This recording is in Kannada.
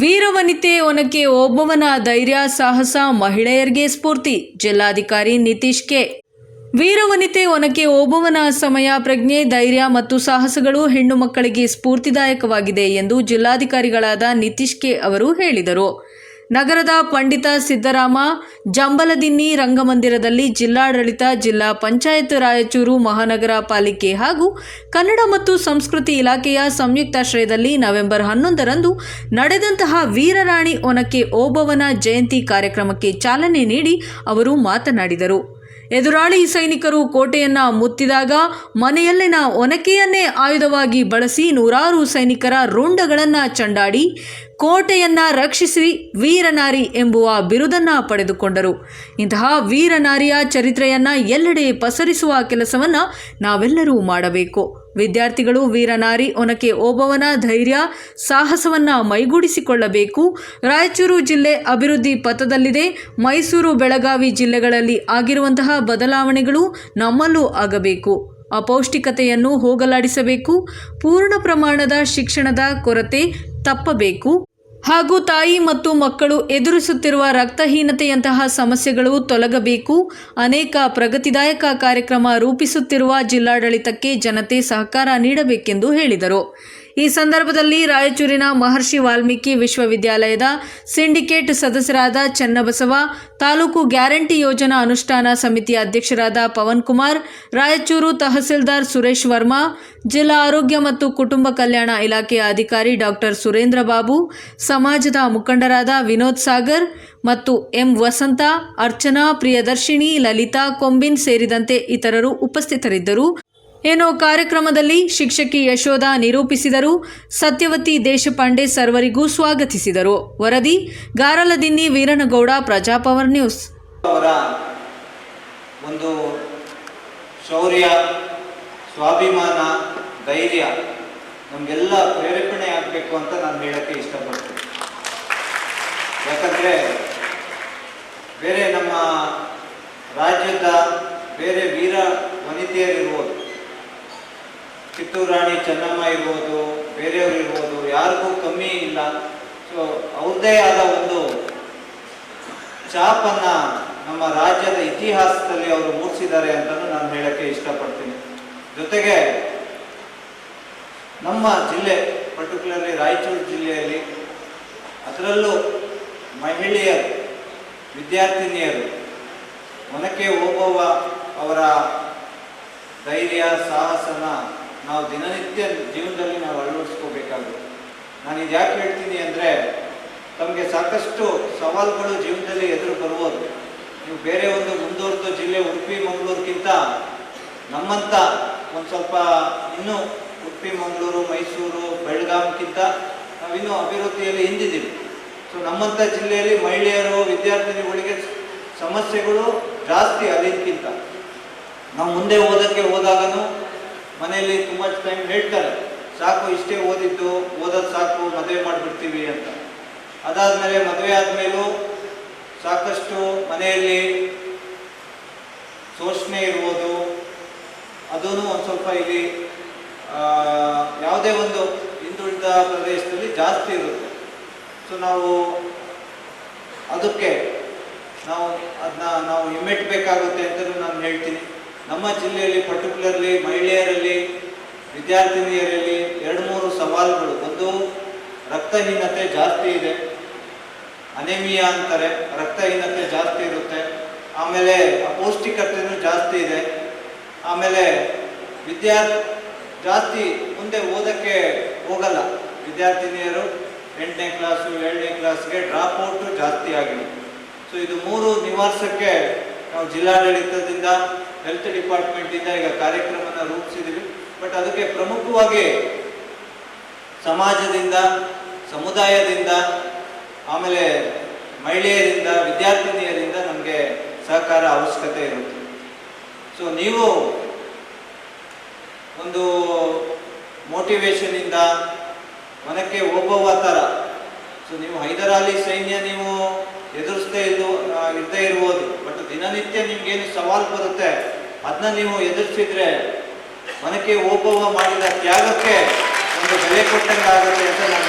ವೀರವನಿತೆ ಒನಕೆ ಓಬವ್ವನ ಧೈರ್ಯ ಸಾಹಸ ಮಹಿಳೆಯರಿಗೆ ಸ್ಫೂರ್ತಿ. ಜಿಲ್ಲಾಧಿಕಾರಿ ನಿತೀಶ್ ಕೆ. ವೀರವನಿತೆ ಒನಕೆ ಓಬವ್ವನ ಸಮಯ ಪ್ರಜ್ಞೆ, ಧೈರ್ಯ ಮತ್ತು ಸಾಹಸಗಳು ಹೆಣ್ಣು ಮಕ್ಕಳಿಗೆ ಸ್ಫೂರ್ತಿದಾಯಕವಾಗಿದೆ ಎಂದು ಜಿಲ್ಲಾಧಿಕಾರಿಗಳಾದ ನಿತೀಶ್ ಕೆ ಅವರು ಹೇಳಿದರು. ನಗರದ ಪಂಡಿತ ಸಿದ್ದರಾಮ ಜಂಬಲದಿನ್ನಿ ರಂಗಮಂದಿರದಲ್ಲಿ ಜಿಲ್ಲಾಡಳಿತ, ಜಿಲ್ಲಾ ಪಂಚಾಯತ್ ರಾಯಚೂರು ಮಹಾನಗರ ಪಾಲಿಕೆ ಹಾಗೂ ಕನ್ನಡ ಮತ್ತು ಸಂಸ್ಕೃತಿ ಇಲಾಖೆಯ ಸಂಯುಕ್ತಾಶ್ರಯದಲ್ಲಿ ನವೆಂಬರ್ 11ರಂದು ನಡೆದಂತಹ ವೀರರಾಣಿ ಒನಕೆ ಓಬವ್ವನ ಜಯಂತಿ ಕಾರ್ಯಕ್ರಮಕ್ಕೆ ಚಾಲನೆ ನೀಡಿ ಅವರು ಮಾತನಾಡಿದರು. ಎದುರಾಳಿ ಸೈನಿಕರು ಕೋಟೆಯನ್ನ ಮುತ್ತಿದಾಗ ಮನೆಯಲ್ಲಿನ ಒನಕೆಯನ್ನೇ ಆಯುಧವಾಗಿ ಬಳಸಿ ನೂರಾರು ಸೈನಿಕರ ರುಂಡಗಳನ್ನು ಚಂಡಾಡಿ ಕೋಟೆಯನ್ನ ರಕ್ಷಿಸಿ ವೀರನಾರಿ ಎಂಬುವ ಬಿರುದನ್ನು ಪಡೆದುಕೊಂಡರು. ಇಂತಹ ವೀರನಾರಿಯ ಚರಿತ್ರೆಯನ್ನ ಎಲ್ಲೆಡೆ ಪಸರಿಸುವ ಕೆಲಸವನ್ನ ನಾವೆಲ್ಲರೂ ಮಾಡಬೇಕು. ವಿದ್ಯಾರ್ಥಿಗಳು ವೀರನಾರಿ ಒನಕೆ ಓಬವ್ವನ ಧೈರ್ಯ ಸಾಹಸವನ್ನ ಮೈಗೂಡಿಸಿಕೊಳ್ಳಬೇಕು. ರಾಯಚೂರು ಜಿಲ್ಲೆ ಅಭಿವೃದ್ಧಿ ಪಥದಲ್ಲಿದೆ. ಮೈಸೂರು, ಬೆಳಗಾವಿ ಜಿಲ್ಲೆಗಳಲ್ಲಿ ಆಗಿರುವಂತಹ ಬದಲಾವಣೆಗಳು ನಮ್ಮಲ್ಲೂ ಆಗಬೇಕು. ಅಪೌಷ್ಟಿಕತೆಯನ್ನು ಹೋಗಲಾಡಿಸಬೇಕು. ಪೂರ್ಣ ಪ್ರಮಾಣದ ಶಿಕ್ಷಣದ ಕೊರತೆ ತಪ್ಪಬೇಕು ಹಾಗೂ ತಾಯಿ ಮತ್ತು ಮಕ್ಕಳು ಎದುರಿಸುತ್ತಿರುವ ರಕ್ತಹೀನತೆಯಂತಹ ಸಮಸ್ಯೆಗಳು ತೊಲಗಬೇಕು. ಅನೇಕ ಪ್ರಗತಿದಾಯಕ ಕಾರ್ಯಕ್ರಮ ರೂಪಿಸುತ್ತಿರುವ ಜಿಲ್ಲಾಡಳಿತಕ್ಕೆ ಜನತೆ ಸಹಕಾರ ನೀಡಬೇಕೆಂದು ಹೇಳಿದರು. ಈ ಸಂದರ್ಭದಲ್ಲಿ ರಾಯಚೂರಿನ ಮಹರ್ಷಿ ವಾಲ್ಮೀಕಿ ವಿಶ್ವವಿದ್ಯಾಲಯದ ಸಿಂಡಿಕೇಟ್ ಸದಸ್ಯರಾದ ಚನ್ನಬಸವ, ತಾಲೂಕು ಗ್ಯಾರಂಟಿ ಯೋಜನಾ ಅನುಷ್ಠಾನ ಸಮಿತಿಯ ಅಧ್ಯಕ್ಷರಾದ ಪವನ್ ಕುಮಾರ್, ರಾಯಚೂರು ತಹಸೀಲ್ದಾರ್ ಸುರೇಶ್ ವರ್ಮಾ, ಜಿಲ್ಲಾ ಆರೋಗ್ಯ ಮತ್ತು ಕುಟುಂಬ ಕಲ್ಯಾಣ ಇಲಾಖೆಯ ಅಧಿಕಾರಿ ಡಾಕ್ಟರ್ ಸುರೇಂದ್ರ ಬಾಬು, ಸಮಾಜದ ಮುಖಂಡರಾದ ವಿನೋದ್ ಸಾಗರ್ ಮತ್ತು ಎಂ ವಸಂತ, ಅರ್ಚನಾ, ಪ್ರಿಯದರ್ಶಿನಿ, ಲಲಿತಾ ಕೊಂಬಿನ್ ಸೇರಿದಂತೆ ಇತರರು ಉಪಸ್ಥಿತರಿದ್ದರು. ಕಾರ್ಯಕ್ರಮದಲ್ಲಿ ಶಿಕ್ಷಕಿ ಯಶೋಧ ನಿರೂಪಿಸಿದರು. ಸತ್ಯವತಿ ದೇಶಪಾಂಡೆ ಸರ್ವರಿಗೂ ಸ್ವಾಗತಿಸಿದರು. ವರದಿ ಗಾರಲದಿನ್ನಿ ವೀರನಗೌಡ, ಪ್ರಜಾಪವರ್ ನ್ಯೂಸ್. ಅವರ ಒಂದು ಶೌರ್ಯ, ಸ್ವಾಭಿಮಾನ, ಧೈರ್ಯ ನಮಗೆಲ್ಲ ಪ್ರೇರೇಪಣೆ ಆಗಬೇಕು ಅಂತ ನಾನು ಹೇಳಕ್ಕೆ ಇಷ್ಟಪಡ್ತೀನಿ. ಯಾಕಂದರೆ ಬೇರೆ ನಮ್ಮ ರಾಜ್ಯದ ಬೇರೆ ವೀರ ವನಿತೆಯರಿರ್ಬೋದು, ಕಿತ್ತೂರು ರಾಣಿ ಚೆನ್ನಮ್ಮ ಇರ್ಬೋದು, ಬೇರೆಯವರು ಇರ್ಬೋದು, ಯಾರಿಗೂ ಕಮ್ಮಿ ಇಲ್ಲ. ಸೊ ಅವ್ರದ್ದೇ ಆದ ಒಂದು ಛಾಪನ್ನು ನಮ್ಮ ರಾಜ್ಯದ ಇತಿಹಾಸದಲ್ಲಿ ಅವರು ಮೂಡಿಸಿದ್ದಾರೆ ಅಂತಲೂ ನಾನು ಹೇಳಕ್ಕೆ ಇಷ್ಟಪಡ್ತೀನಿ. ಜೊತೆಗೆ ನಮ್ಮ ಜಿಲ್ಲೆ, ಪರ್ಟಿಕ್ಯುಲರ್ಲಿ ರಾಯಚೂರು ಜಿಲ್ಲೆಯಲ್ಲಿ, ಅದರಲ್ಲೂ ಮಹಿಳೆಯರು, ವಿದ್ಯಾರ್ಥಿನಿಯರು ಒನಕೆ ಓಬವ್ವ ಅವರ ಧೈರ್ಯ ಸಾಹಸನ ನಾವು ದಿನನಿತ್ಯ ಜೀವನದಲ್ಲಿ ನಾವು ಅಳವಡಿಸ್ಕೋಬೇಕಾಗುತ್ತೆ. ನಾನು ಇದು ಯಾಕೆ ಹೇಳ್ತೀನಿ ಅಂದರೆ, ತಮಗೆ ಸಾಕಷ್ಟು ಸವಾಲುಗಳು ಜೀವನದಲ್ಲಿ ಎದುರು ಬರ್ಬೋದು. ನೀವು ಬೇರೆ ಒಂದು ಮುಂದುವರೆದ ಜಿಲ್ಲೆ ಉಡುಪಿ ಮಂಗಳೂರಿಗಿಂತ ನಮ್ಮಂಥ ಒಂದು ಸ್ವಲ್ಪ ಇನ್ನೂ ಉಡುಪಿ ಮಂಗಳೂರು, ಮೈಸೂರು, ಬೆಳಗಾವಿಗಿಂತ ನಾವಿನ್ನೂ ಅಭಿವೃದ್ಧಿಯಲ್ಲಿ ಹಿಂದಿದ್ದೀವಿ. ಸೊ ನಮ್ಮಂಥ ಜಿಲ್ಲೆಯಲ್ಲಿ ಮಹಿಳೆಯರು, ವಿದ್ಯಾರ್ಥಿನಿಗಳಿಗೆ ಸಮಸ್ಯೆಗಳು ಜಾಸ್ತಿ ಅದಕ್ಕಿಂತ. ನಾವು ಮುಂದೆ ಹೋದಾಗನೂ ಮನೆಯಲ್ಲಿ ತುಂಬ ಟೈಮ್ ಹೇಳ್ತಾರೆ, ಸಾಕು ಇಷ್ಟೇ ಓದಿದ್ದು, ಓದೋದು ಸಾಕು, ಮದುವೆ ಮಾಡಿಬಿಡ್ತೀವಿ ಅಂತ. ಅದಾದಮೇಲೆ ಮದುವೆ ಆದಮೇಲೂ ಸಾಕಷ್ಟು ಮನೆಯಲ್ಲಿ ಶೋಷಣೆ ಇರ್ಬೋದು, ಅದೂ ಒಂದು ಸ್ವಲ್ಪ ಇಲ್ಲಿ ಯಾವುದೇ ಒಂದು ಹಿಂದುಳಿದ ಪ್ರದೇಶದಲ್ಲಿ ಜಾಸ್ತಿ ಇರುತ್ತೆ. ಸೊ ನಾವು ಅದಕ್ಕೆ ನಾವು ಹಿಮ್ಮೆಟ್ಟಬೇಕಾಗುತ್ತೆ ಅಂತಲೂ ನಾನು ಹೇಳ್ತೀನಿ. ನಮ್ಮ ಜಿಲ್ಲೆಯಲ್ಲಿ ಪರ್ಟಿಕ್ಯುಲರ್ಲಿ ಮಹಿಳೆಯರಲ್ಲಿ, ವಿದ್ಯಾರ್ಥಿನಿಯರಲ್ಲಿ 2-3 ಸವಾಲುಗಳು. ಒಂದು, ರಕ್ತಹೀನತೆ ಜಾಸ್ತಿ ಇದೆ, ಅನೆಮಿಯಾ ಅಂತಾರೆ, ರಕ್ತಹೀನತೆ ಜಾಸ್ತಿ ಇರುತ್ತೆ. ಆಮೇಲೆ ಅಪೌಷ್ಟಿಕತೆಯೂ ಜಾಸ್ತಿ ಇದೆ. ಆಮೇಲೆ ಜಾಸ್ತಿ ಮುಂದೆ ಓದೋಕ್ಕೆ ಹೋಗಲ್ಲ ವಿದ್ಯಾರ್ಥಿನಿಯರು. 8ನೇ ಕ್ಲಾಸು 7ನೇ ಕ್ಲಾಸ್ಗೆ ಡ್ರಾಪ್ ಔಟು ಜಾಸ್ತಿ ಆಗಿದೆ. ಸೊ ಇದು 3 ನಿವಾರಿಸೋಕ್ಕೆ ನಾವು ಜಿಲ್ಲಾಡಳಿತದಿಂದ, ಹೆಲ್ತ್ ಡಿಪಾರ್ಟ್ಮೆಂಟಿಂದ ಈಗ ಕಾರ್ಯಕ್ರಮನ ರೂಪಿಸಿದ್ದೀವಿ. ಬಟ್ ಅದಕ್ಕೆ ಪ್ರಮುಖವಾಗಿ ಸಮಾಜದಿಂದ, ಸಮುದಾಯದಿಂದ, ಆಮೇಲೆ ಮಹಿಳೆಯರಿಂದ, ವಿದ್ಯಾರ್ಥಿನಿಯರಿಂದ ನಮಗೆ ಸಹಕಾರ ಅವಶ್ಯಕತೆ ಇರುತ್ತೆ. ಸೊ ನೀವು ಒಂದು ಮೋಟಿವೇಶನಿಂದ ಒನಕೆ ಓಬವ್ವ ಥರ, ಸೊ ನೀವು ಹೈದರಾಲಿ ಸೈನ್ಯ ನೀವು ಎದುರಿಸದೇ ಇರದೇ ಇರ್ಬೋದು, ಬಟ್ ದಿನನಿತ್ಯ ನಿಮ್ಗೇನು ಸವಾಲು ಬರುತ್ತೆ ಅದನ್ನ ನೀವು ಎದುರಿಸಿದ್ರೆ ಒನಕೆ ಓಬವ್ವ ಮಾಡಿದ ತ್ಯಾಗಕ್ಕೆ ಒಂದು ಬೆಲೆ ಕೊಟ್ಟಂಗೆ ಆಗುತ್ತೆ ಅಂತ ನಾನು